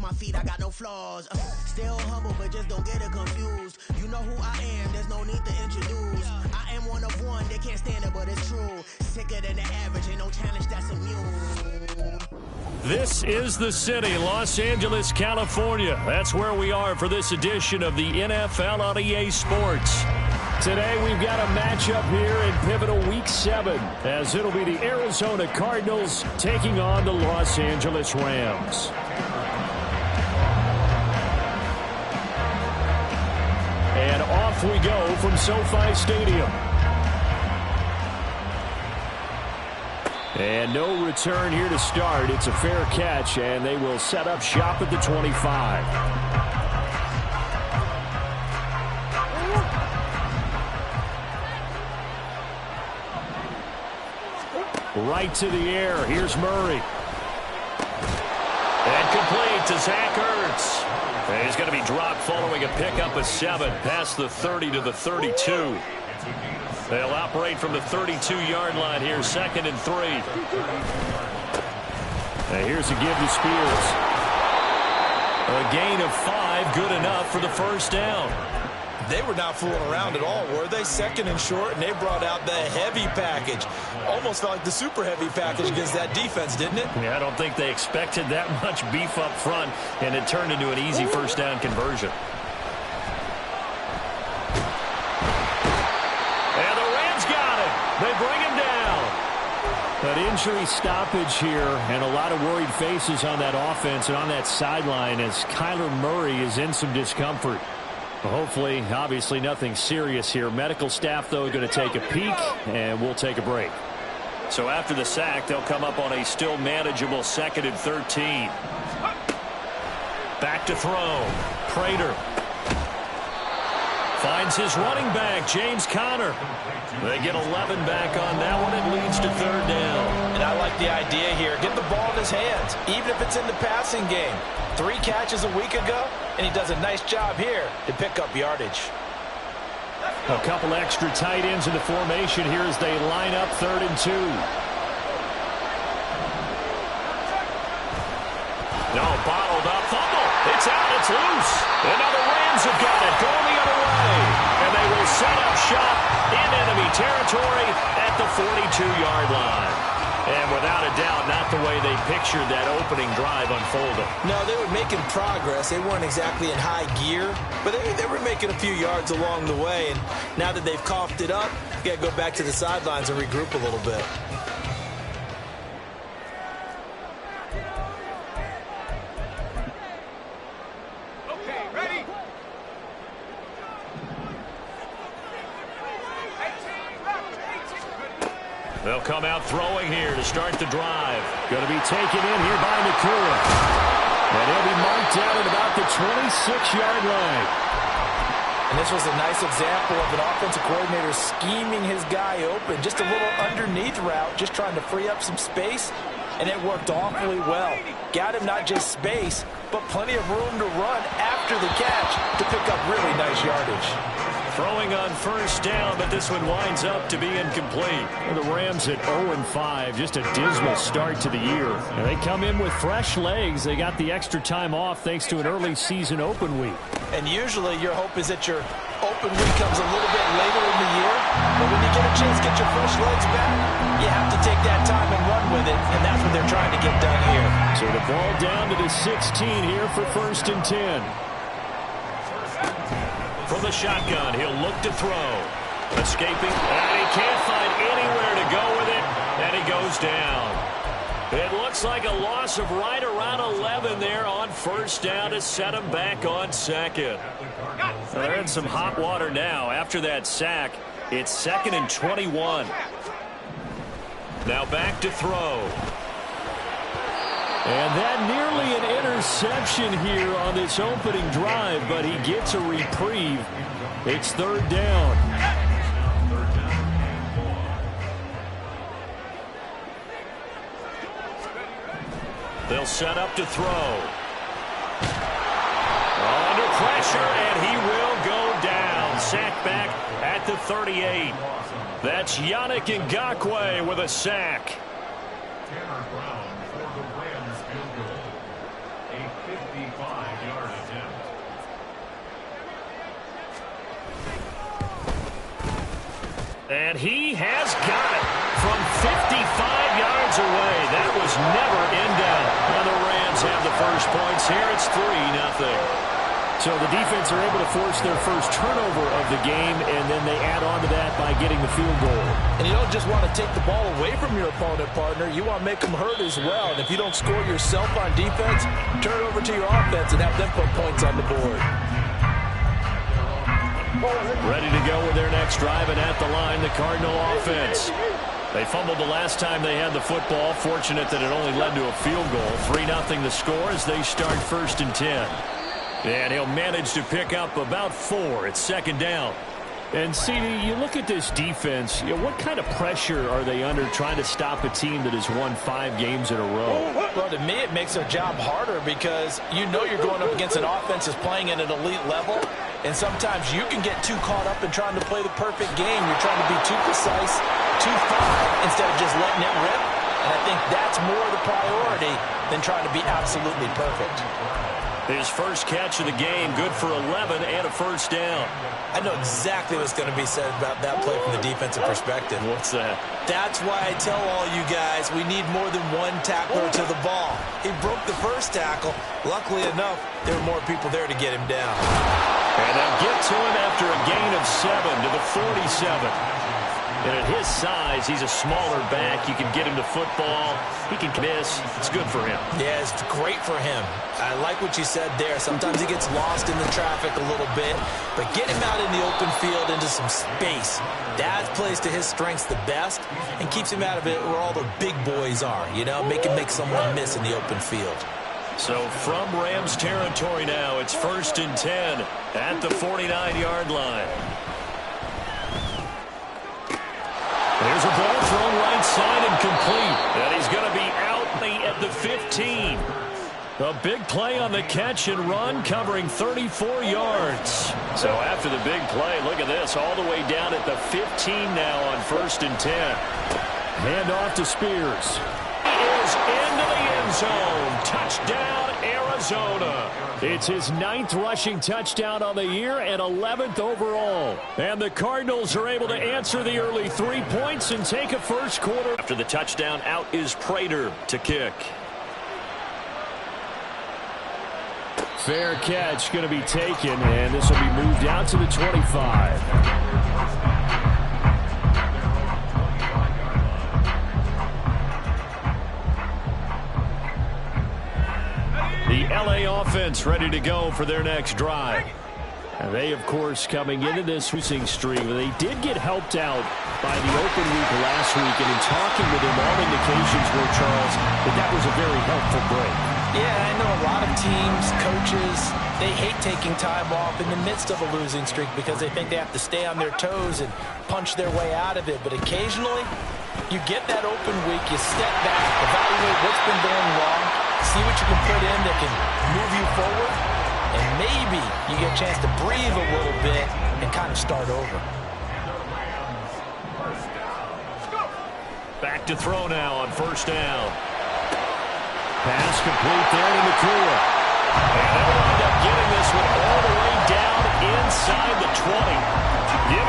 my feet, I got no flaws. Still humble, but just don't get it confused. You know who I am, there's no need to introduce. I am one of one, they can't stand it, but it's true. Sicker than the average, ain't no challenge that's immune. This is the city, Los Angeles, California. That's where we are for this edition of the NFL on EA Sports. Today we've got a matchup here in pivotal Week 7, as it'll be the Arizona Cardinals taking on the Los Angeles Rams. And off we go from SoFi Stadium. And no return here to start. It's a fair catch, and they will set up shop at the 25. Right to the air. Here's Murray. And complete to Zach Ertz. And he's going to be dropped following a pickup of 7 past the 30 to the 32. They'll operate from the 32-yard line here, 2nd and 3. And here's a give to Spears. A gain of 5, good enough for the first down. They were not fooling around at all, were they? 2nd and short, and they brought out the heavy package. Almost felt like the super heavy package against that defense, didn't it? Yeah, I don't think they expected that much beef up front, and it turned into an easy first down conversion. And the Rams got it. They bring him down. An injury stoppage here, and a lot of worried faces on that offense and on that sideline as Kyler Murray is in some discomfort. Hopefully, obviously nothing serious here. Medical staff, though, going to take a peek, and we'll take a break. So after the sack, they'll come up on a still manageable 2nd and 13. Back to throw. Prater finds his running back, James Conner. They get 11 back on that one. It leads to 3rd down. And I like the idea here. Get the ball in his hands, even if it's in the passing game. 3 catches a week ago, and he does a nice job here to pick up yardage. A couple extra tight ends in the formation here as they line up 3rd and 2. No, bottled up, fumble. It's out, it's loose. And now the Rams have got it, going the other way. And they will set up shop in enemy territory at the 42-yard line. And without a doubt, not the way they pictured that opening drive unfolding. No, they were making progress. They weren't exactly in high gear, but they were making a few yards along the way. And now that they've coughed it up, you got to go back to the sidelines and regroup a little bit. They'll come out throwing here to start the drive. Going to be taken in here by Nakua. And he'll be marked down at about the 26-yard line. And this was a nice example of an offensive coordinator scheming his guy open. Just a little underneath route, just trying to free up some space. And it worked awfully well. Got him not just space, but plenty of room to run after the catch to pick up really nice yardage. Throwing on first down, but this one winds up to be incomplete. The Rams at 0-5, just a dismal start to the year. And they come in with fresh legs. They got the extra time off thanks to an early season open week. And usually your hope is that your open week comes a little bit later in the year. But when you get a chance to get your fresh legs back, you have to take that time and run with it. And that's what they're trying to get done here. So the ball down to the 16 here for 1st and 10. From the shotgun, he'll look to throw. Escaping, and he can't find anywhere to go with it, and he goes down. It looks like a loss of right around 11 there on first down to set him back on 2nd. They're in some hot water now after that sack. It's 2nd and 21. Now back to throw. And that nearly an interception here on this opening drive, but he gets a reprieve. It's 3rd down. They'll set up to throw. Under pressure, and he will go down. Sack back at the 38. That's Yannick Ngakoue with a sack. 55-yard attempt. And he has got it from 55 yards away. That was never in doubt. And the Rams have the first points here. It's 3-0. So the defense are able to force their first turnover of the game, and then they add on to that by getting the field goal. And you don't just want to take the ball away from your opponent, partner. You want to make them hurt as well. And if you don't score yourself on defense, turn it over to your offense and have them put points on the board. Ready to go with their next drive, and at the line, the Cardinal offense. They fumbled the last time they had the football. Fortunate that it only led to a field goal. 3-0 the score as they start 1st and 10. And he'll manage to pick up about 4. It's 2nd down. And, CD, you look at this defense, what kind of pressure are they under trying to stop a team that has won 5 games in a row? Well, to me, it makes their job harder because you know you're going up against an offense that's playing at an elite level, and sometimes you can get too caught up in trying to play the perfect game. You're trying to be too precise, too fine, instead of just letting it rip. And I think that's more the priority than trying to be absolutely perfect. His first catch of the game, good for 11 and a 1st down. I know exactly what's going to be said about that play from the defensive perspective. What's that? That's why I tell all you guys we need more than one tackler to the ball. He broke the first tackle. Luckily enough, there were more people there to get him down. And they'll get to him after a gain of 7 to the 47. And at his size, he's a smaller back. You can get him to football. He can miss. It's good for him. Yeah, it's great for him. I like what you said there. Sometimes he gets lost in the traffic a little bit, but get him out in the open field into some space. That plays to his strengths the best and keeps him out of it where all the big boys are, make him make someone miss in the open field. So from Rams territory now, it's 1st and 10 at the 49-yard line. There's a ball thrown right side and complete. And he's going to be out at the 15. A big play on the catch and run, covering 34 yards. So after the big play, look at this, all the way down at the 15 now on 1st and 10. Hand off to Spears. He is into the end zone. Touchdown, Arizona. It's his 9th rushing touchdown on the year and 11th overall. And the Cardinals are able to answer the early 3 points and take a first quarter. After the touchdown, out is Prater to kick. Fair catch going to be taken, and this will be moved out to the 25. The LA offense ready to go for their next drive. And they, of course, coming into this losing streak, they did get helped out by the open week last week, and in talking with him, all indications were, Charles, that was a very helpful break. Yeah, I know a lot of teams, coaches, they hate taking time off in the midst of a losing streak because they think they have to stay on their toes and punch their way out of it. But occasionally, you get that open week, you step back, evaluate what's been going wrong, see what you can put in that can move you forward, and maybe you get a chance to breathe a little bit and kind of start over. Back to throw now on 1st down. Pass complete there to McClure. And they'll wind up getting this one all the way down inside the 20.